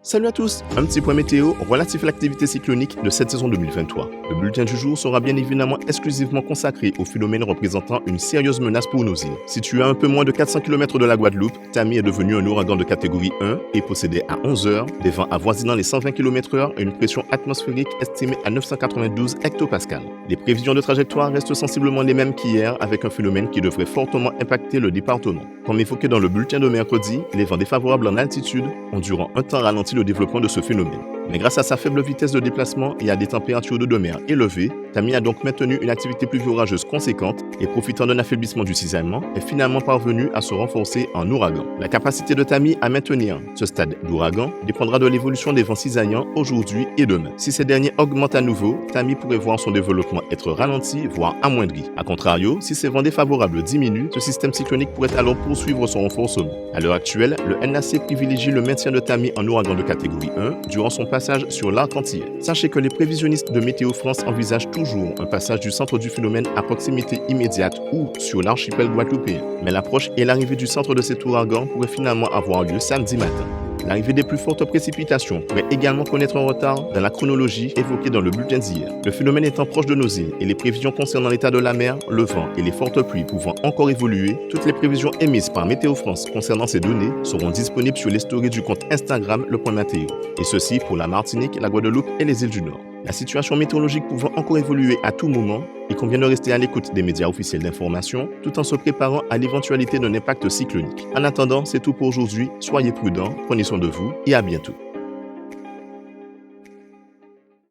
Salut à tous, un petit point météo relatif à l'activité cyclonique de cette saison 2023. Le bulletin du jour sera bien évidemment exclusivement consacré aux phénomènes représentant une sérieuse menace pour nos îles. Situé à un peu moins de 400 km de la Guadeloupe, Tammy est devenu un ouragan de catégorie 1 et possédait à 11 heures des vents avoisinant les 120 km/h et une pression atmosphérique estimée à 992 hectopascales. Les prévisions de trajectoire restent sensiblement les mêmes qu'hier avec un phénomène qui devrait fortement impacter le département. Comme évoqué dans le bulletin de mercredi, les vents défavorables en altitude ont durant un temps ralenti le développement de ce phénomène. Mais grâce à sa faible vitesse de déplacement et à des températures d'eau de mer élevées, Tammy a donc maintenu une activité pluvio-orageuse conséquente et profitant d'un affaiblissement du cisaillement, est finalement parvenu à se renforcer en ouragan. La capacité de Tammy à maintenir ce stade d'ouragan dépendra de l'évolution des vents cisaillants aujourd'hui et demain. Si ces derniers augmentent à nouveau, Tammy pourrait voir son développement être ralenti, voire amoindri. A contrario, si ces vents défavorables diminuent, ce système cyclonique pourrait alors poursuivre son renforcement. À l'heure actuelle, le NAC privilégie le maintien de Tammy en ouragan de catégorie 1 durant son passage sur l'arc antillais. Sachez que les prévisionnistes de Météo France envisagent toujours un passage du centre du phénomène à proximité immédiate ou sur l'archipel guadeloupéen. Mais l'approche et l'arrivée du centre de cet ouragan pourraient finalement avoir lieu samedi matin. L'arrivée des plus fortes précipitations pourrait également connaître un retard dans la chronologie évoquée dans le bulletin d'hier. Le phénomène étant proche de nos îles et les prévisions concernant l'état de la mer, le vent et les fortes pluies pouvant encore évoluer, toutes les prévisions émises par Météo France concernant ces données seront disponibles sur les stories du compte Instagram Le Point Météo. Et ceci pour la Martinique, la Guadeloupe et les îles du Nord. La situation météorologique pouvant encore évoluer à tout moment, il convient de rester à l'écoute des médias officiels d'information tout en se préparant à l'éventualité d'un impact cyclonique. En attendant, c'est tout pour aujourd'hui. Soyez prudents, prenez soin de vous et à bientôt.